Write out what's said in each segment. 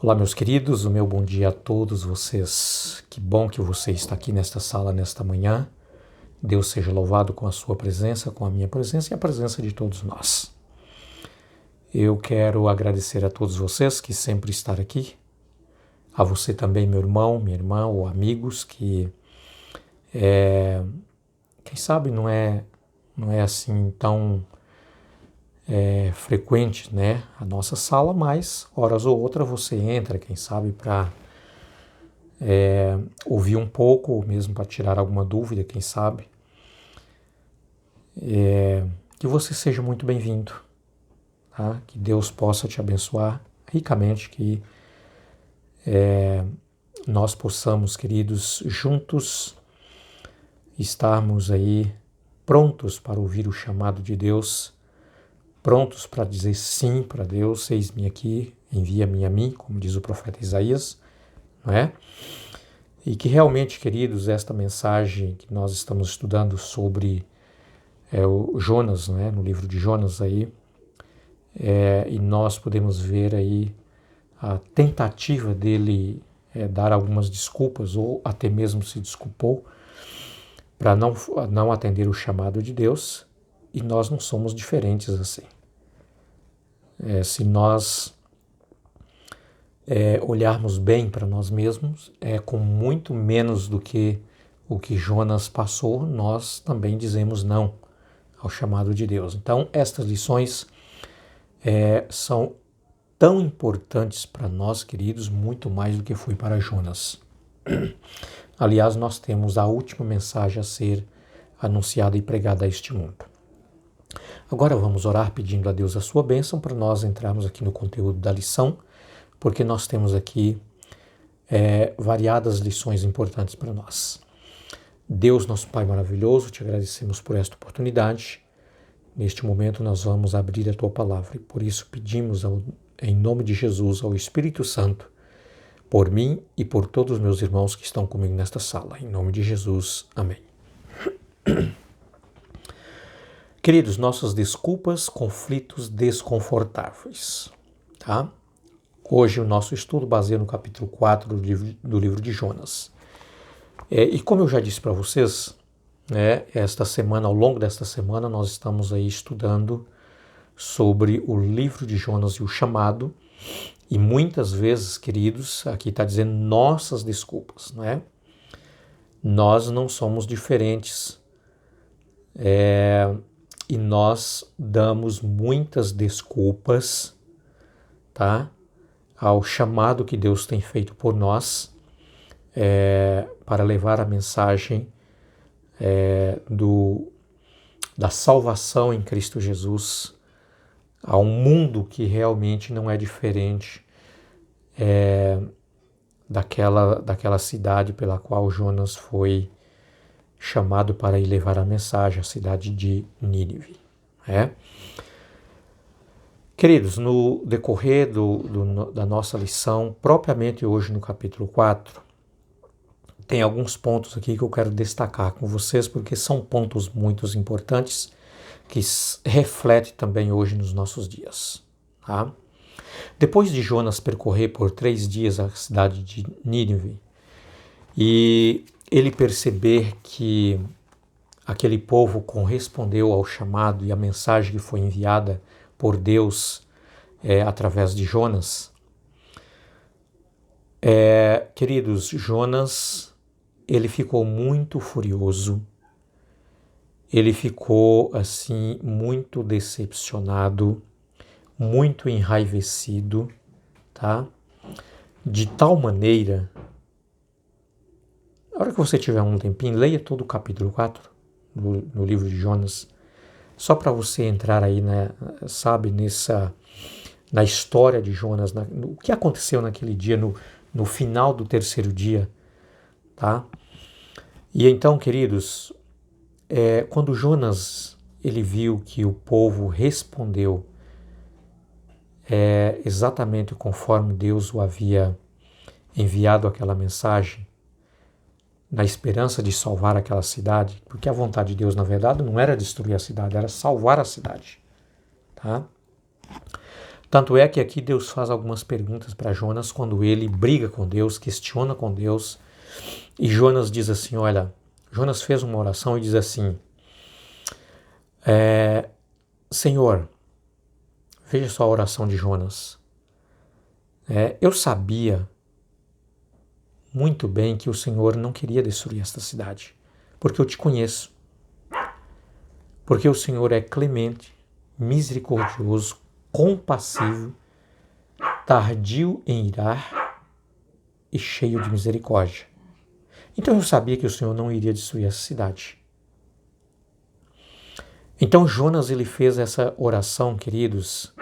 Olá, meus queridos, o meu bom dia a todos vocês. Que bom que você está aqui nesta sala, nesta manhã. Deus seja louvado com a sua presença, com a minha presença e a presença de todos nós. Eu quero agradecer a todos vocês que sempre estão aqui. A você também, meu irmão, minha irmã ou amigos que, quem sabe não é assim tão frequente, né? A nossa sala, mas horas ou outra você entra, quem sabe, para ouvir um pouco, ou mesmo para tirar alguma dúvida, quem sabe. Que você seja muito bem-vindo, tá? Que Deus possa te abençoar ricamente, que nós possamos, queridos, juntos estarmos aí prontos para ouvir o chamado de Deus, prontos para dizer sim para Deus, eis-me aqui, envia-me a mim, como diz o profeta Isaías, não é? E que realmente, queridos, esta mensagem que nós estamos estudando sobre o Jonas, não é? No livro de Jonas aí, e nós podemos ver aí a tentativa dele dar algumas desculpas, ou até mesmo se desculpou, para não atender o chamado de Deus, e nós não somos diferentes assim. Se nós olharmos bem para nós mesmos, com muito menos do que o que Jonas passou, nós também dizemos não ao chamado de Deus. Então, estas lições são tão importantes para nós, queridos, muito mais do que foi para Jonas. Aliás, nós temos a última mensagem a ser anunciada e pregada a este mundo. Agora vamos orar pedindo a Deus a sua bênção para nós entrarmos aqui no conteúdo da lição, porque nós temos aqui variadas lições importantes para nós. Deus, nosso Pai maravilhoso, te agradecemos por esta oportunidade. Neste momento nós vamos abrir a Tua Palavra e por isso pedimos em nome de Jesus ao Espírito Santo, por mim e por todos os meus irmãos que estão comigo nesta sala. Em nome de Jesus. Amém. Queridos, nossas desculpas, conflitos desconfortáveis. Tá? Hoje o nosso estudo baseia no capítulo 4 do livro de Jonas. E como eu já disse para vocês, esta semana, ao longo desta semana, nós estamos aí estudando sobre o livro de Jonas e o chamado. E muitas vezes, queridos, aqui está dizendo nossas desculpas, não é? Nós não somos diferentes. E nós damos muitas desculpas, tá? Ao chamado que Deus tem feito por nós para levar a mensagem da salvação em Cristo Jesus a um mundo que realmente não é diferente daquela cidade pela qual Jonas foi chamado para ir levar a mensagem, a cidade de Nínive. Queridos, no decorrer da nossa lição, propriamente hoje no capítulo 4, tem alguns pontos aqui que eu quero destacar com vocês, porque são pontos muito importantes que refletem também hoje nos nossos dias. Tá? Depois de Jonas percorrer por 3 dias a cidade de Nínive e ele perceber que aquele povo correspondeu ao chamado e à mensagem que foi enviada por Deus através de Jonas, queridos, Jonas, ele ficou muito furioso, ele ficou assim muito decepcionado, muito enraivecido, tá? De tal maneira, na hora que você tiver um tempinho, leia todo o capítulo 4 no livro de Jonas, só para você entrar aí, na história de Jonas, o que aconteceu naquele dia, no final do 3º dia, tá? E então, queridos, quando Jonas ele viu que o povo respondeu exatamente conforme Deus o havia enviado aquela mensagem, na esperança de salvar aquela cidade, porque a vontade de Deus, na verdade, não era destruir a cidade, era salvar a cidade. Tá? Tanto é que aqui Deus faz algumas perguntas para Jonas quando ele briga com Deus, questiona com Deus. E Jonas diz assim, olha, Jonas fez uma oração e diz assim, Senhor, veja só a oração de Jonas. Eu sabia muito bem que o Senhor não queria destruir esta cidade, porque eu te conheço. Porque o Senhor é clemente, misericordioso, compassivo, tardio em irar e cheio de misericórdia. Então eu sabia que o Senhor não iria destruir essa cidade. Então Jonas ele fez essa oração, queridos,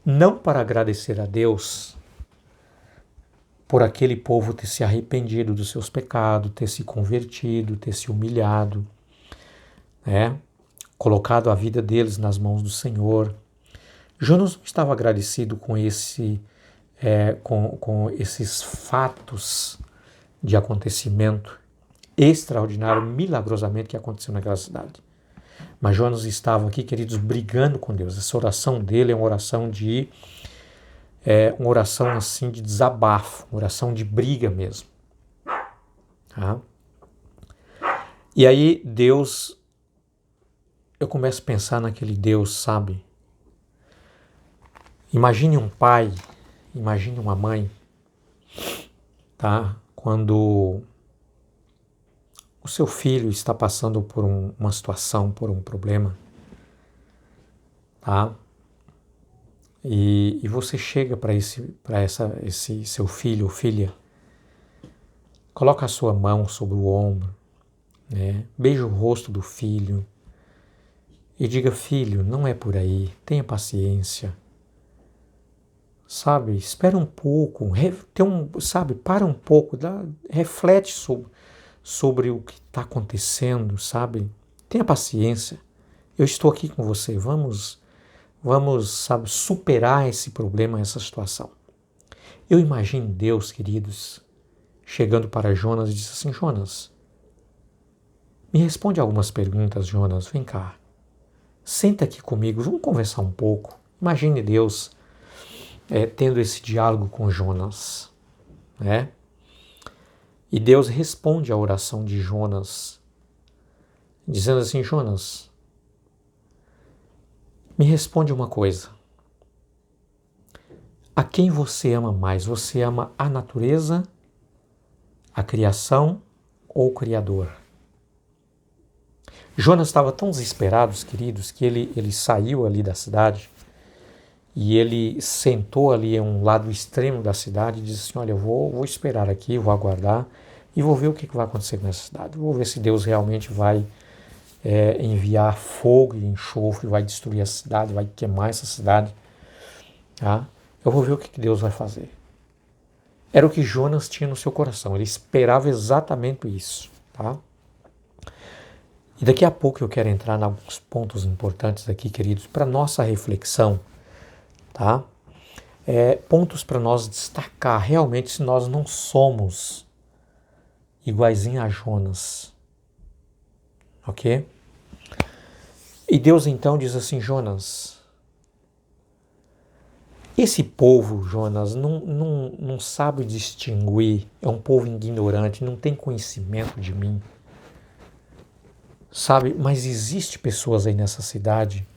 não para agradecer a Deus por aquele povo ter se arrependido dos seus pecados, ter se convertido, ter se humilhado, colocado a vida deles nas mãos do Senhor. Jonas não estava agradecido com esses fatos de acontecimento extraordinário, milagrosamente que aconteceu naquela cidade. Mas Jonas estava aqui, queridos, brigando com Deus. Essa oração dele é uma oração assim de desabafo, uma oração de briga mesmo. Tá? E aí eu começo a pensar naquele Deus, sabe? Imagine um pai, imagine uma mãe, tá? Quando o seu filho está passando por uma situação, por um problema, tá? E você chega para esse seu filho ou filha, coloca a sua mão sobre o ombro, beija o rosto do filho e diga, filho, não é por aí, tenha paciência, sabe? Espera um pouco, para um pouco, reflete sobre o que está acontecendo, sabe? Tenha paciência, eu estou aqui com você, vamos, sabe, superar esse problema, essa situação. Eu imagino Deus, queridos, chegando para Jonas e disse assim, Jonas, me responde algumas perguntas, Jonas, vem cá, senta aqui comigo, vamos conversar um pouco. Imagine Deus tendo esse diálogo com Jonas, né? E Deus responde à oração de Jonas, dizendo assim, Jonas, me responde uma coisa. A quem você ama mais? Você ama a natureza, a criação ou o Criador? Jonas estava tão desesperado, queridos, que ele saiu ali da cidade e ele sentou ali em um lado extremo da cidade e disse assim, olha, eu vou esperar aqui, vou aguardar e vou ver o que vai acontecer nessa cidade. Vou ver se Deus realmente vai enviar fogo e enxofre, vai destruir a cidade, vai queimar essa cidade. Tá? Eu vou ver o que Deus vai fazer. Era o que Jonas tinha no seu coração, ele esperava exatamente isso. Tá? E daqui a pouco eu quero entrar em alguns pontos importantes aqui, queridos, para nossa reflexão, tá? Pontos para nós destacar realmente se nós não somos iguaizinho a Jonas, ok? E Deus então diz assim, Jonas, esse povo, Jonas, não sabe distinguir, é um povo ignorante, não tem conhecimento de mim. Sabe, mas existe pessoas aí nessa cidade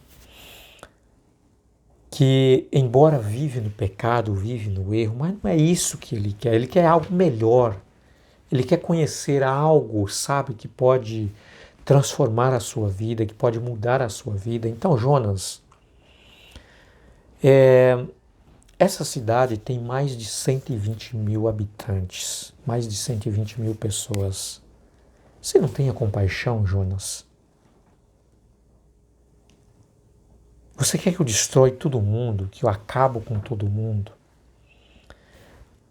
que, embora vive no pecado, vive no erro, mas não é isso que ele quer algo melhor. Ele quer conhecer algo, sabe, que pode transformar a sua vida, que pode mudar a sua vida. Então, Jonas, essa cidade tem mais de 120 mil habitantes, mais de 120 mil pessoas. Você não tenha compaixão, Jonas? Você quer que eu destrói todo mundo, que eu acabo com todo mundo?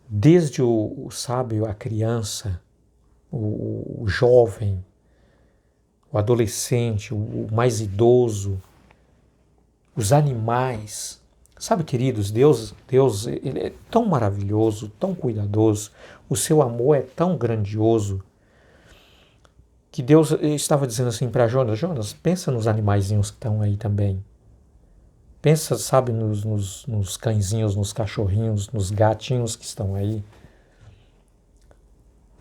Desde a criança, o jovem, o adolescente, o mais idoso, os animais. Sabe, queridos, Deus ele é tão maravilhoso, tão cuidadoso, o seu amor é tão grandioso, que Deus estava dizendo assim para Jonas, pensa nos animaizinhos que estão aí também. Pensa, sabe, nos cãezinhos, nos cachorrinhos, nos gatinhos que estão aí.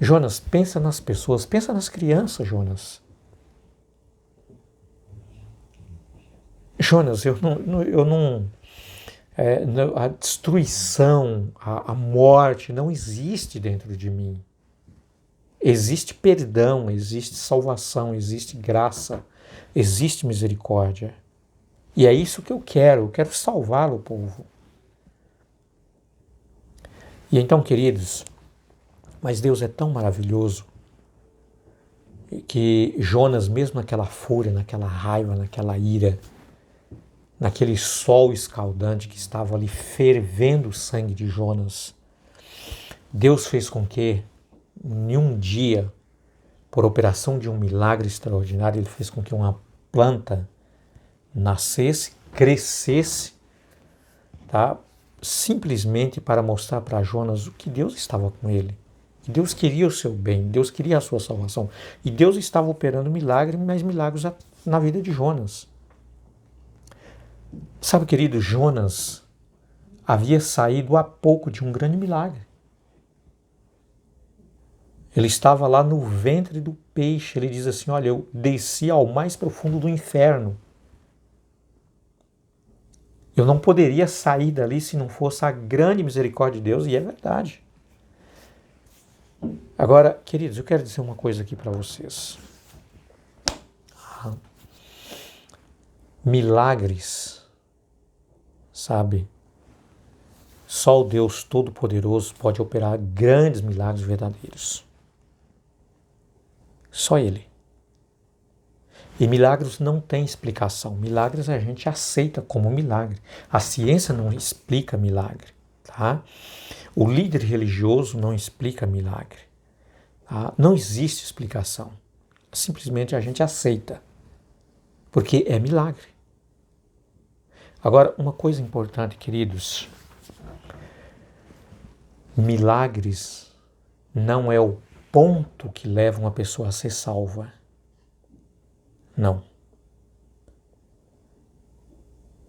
Jonas, pensa nas pessoas, pensa nas crianças, Jonas. Jonas, a destruição, a morte não existe dentro de mim. Existe perdão, existe salvação, existe graça, existe misericórdia. E é isso que eu quero salvar o povo. E então, queridos, mas Deus é tão maravilhoso que Jonas, mesmo naquela fúria, naquela raiva, naquela ira, naquele sol escaldante que estava ali fervendo o sangue de Jonas, Deus fez com que, em um dia, por operação de um milagre extraordinário, Ele fez com que uma planta nascesse, crescesse, tá? Simplesmente para mostrar para Jonas o que Deus estava com ele. Que Deus queria o seu bem, Deus queria a sua salvação. E Deus estava operando milagres, mas milagres na vida de Jonas. Sabe, querido, Jonas havia saído há pouco de um grande milagre. Ele estava lá no ventre do peixe. Ele diz assim, olha, eu desci ao mais profundo do inferno. Eu não poderia sair dali se não fosse a grande misericórdia de Deus, e é verdade. Agora, queridos, eu quero dizer uma coisa aqui para vocês. Milagres, sabe? Só o Deus Todo-Poderoso pode operar grandes milagres verdadeiros. Só Ele. E milagres não têm explicação. Milagres a gente aceita como milagre. A ciência não explica milagre, tá? O líder religioso não explica milagre. Tá? Não existe explicação. Simplesmente a gente aceita. Porque é milagre. Agora, uma coisa importante, queridos. Milagres não é o ponto que leva uma pessoa a ser salva. Não.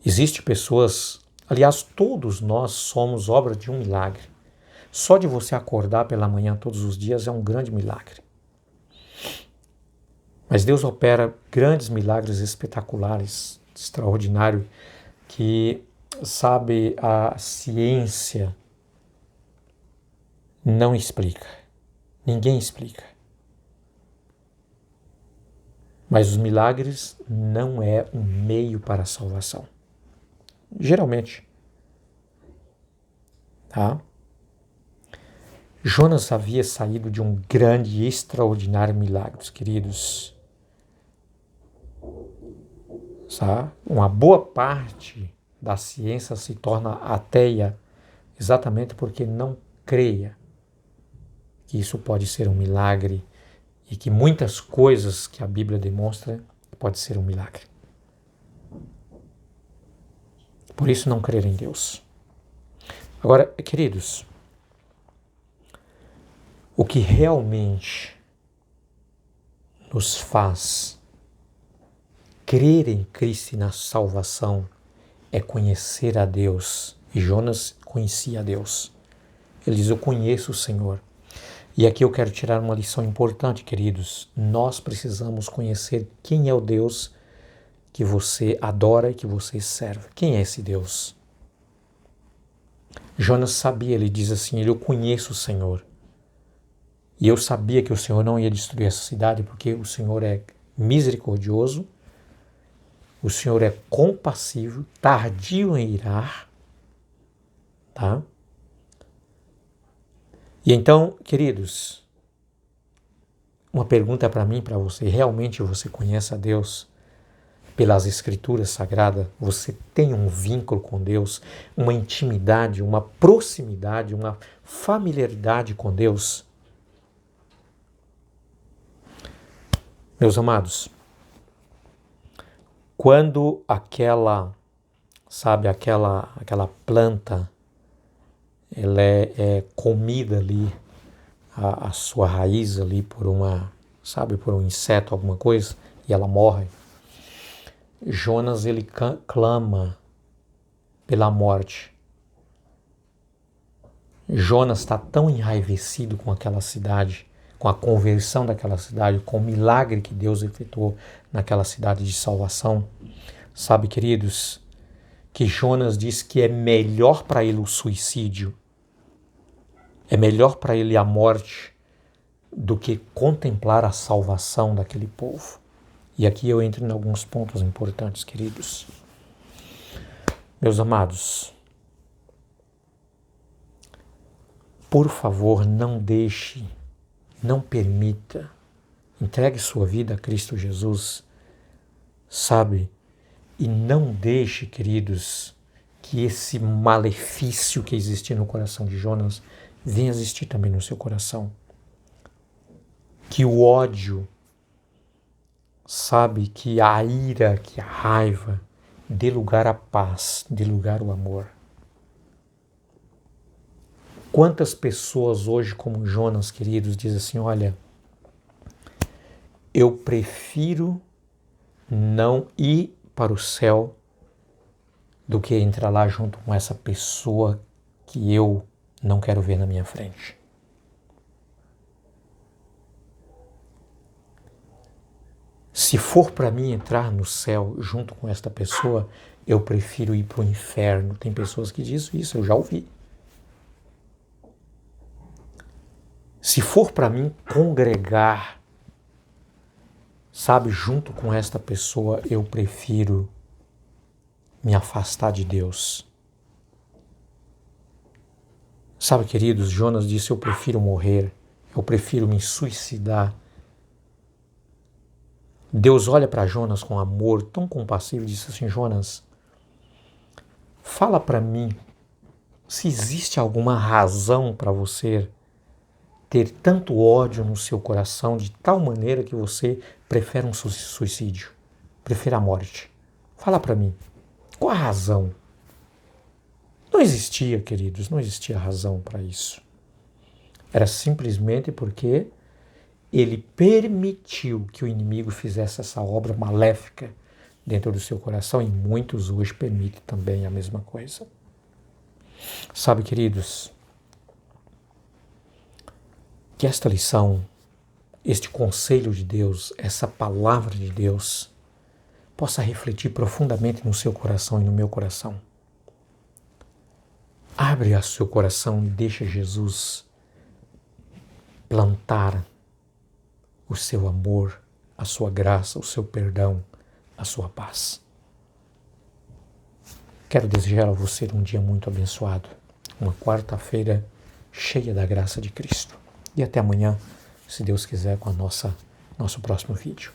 Existem pessoas, aliás, todos nós somos obra de um milagre. Só de você acordar pela manhã todos os dias é um grande milagre. Mas Deus opera grandes milagres espetaculares, extraordinários, que, sabe, a ciência não explica. Ninguém explica. Mas os milagres não é um meio para a salvação. Geralmente. Tá? Jonas havia saído de um grande e extraordinário milagre, queridos. Tá? Uma boa parte da ciência se torna ateia exatamente porque não creia que isso pode ser um milagre e que muitas coisas que a Bíblia demonstra pode ser um milagre. Por isso não crer em Deus. Agora, queridos, o que realmente nos faz crer em Cristo e na salvação é conhecer a Deus. E Jonas conhecia a Deus. Ele diz, eu conheço o Senhor. E aqui eu quero tirar uma lição importante, queridos. Nós precisamos conhecer quem é o Deus que você adora e que você serve. Quem é esse Deus? Jonas sabia, ele diz assim, eu conheço o Senhor. E eu sabia que o Senhor não ia destruir essa cidade porque o Senhor é misericordioso, o Senhor é compassivo, tardio em irar, tá? E então, queridos, uma pergunta para mim, para você, realmente você conhece a Deus pelas Escrituras Sagradas? Você tem um vínculo com Deus, uma intimidade, uma proximidade, uma familiaridade com Deus? Meus amados, quando aquela planta ela é comida ali, a sua raiz ali por por um inseto, alguma coisa, e ela morre. Jonas, ele clama pela morte. Jonas está tão enraivecido com aquela cidade, com a conversão daquela cidade, com o milagre que Deus efetuou naquela cidade de salvação. Sabe, queridos, que Jonas diz que é melhor para ele o suicídio, é melhor para ele a morte do que contemplar a salvação daquele povo. E aqui eu entro em alguns pontos importantes, queridos. Meus amados, por favor, não deixe, não permita, entregue sua vida a Cristo Jesus, sabe? E não deixe, queridos, que esse malefício que existia no coração de Jonas venha existir também no seu coração. Que o ódio, sabe, que a ira, que a raiva dê lugar à paz, dê lugar ao amor. Quantas pessoas hoje, como Jonas, queridos, dizem assim, olha, eu prefiro não ir para o céu do que entrar lá junto com essa pessoa que eu não quero ver na minha frente. Se for para mim entrar no céu junto com esta pessoa, eu prefiro ir para o inferno. Tem pessoas que dizem isso, eu já ouvi. Se for para mim congregar, sabe, junto com esta pessoa, eu prefiro me afastar de Deus. Sabe, queridos, Jonas disse, eu prefiro morrer, eu prefiro me suicidar. Deus olha para Jonas com amor tão compassivo e disse assim, Jonas, fala para mim se existe alguma razão para você ter tanto ódio no seu coração de tal maneira que você prefere um suicídio, prefere a morte. Fala para mim, qual a razão? Não existia, queridos, não existia razão para isso. Era simplesmente porque ele permitiu que o inimigo fizesse essa obra maléfica dentro do seu coração, e muitos hoje permitem também a mesma coisa. Sabe, queridos, que esta lição, este conselho de Deus, essa palavra de Deus, possa refletir profundamente no seu coração e no meu coração. Abre o seu coração e deixa Jesus plantar o seu amor, a sua graça, o seu perdão, a sua paz. Quero desejar a você um dia muito abençoado, uma quarta-feira cheia da graça de Cristo. E até amanhã, se Deus quiser, com nosso próximo vídeo.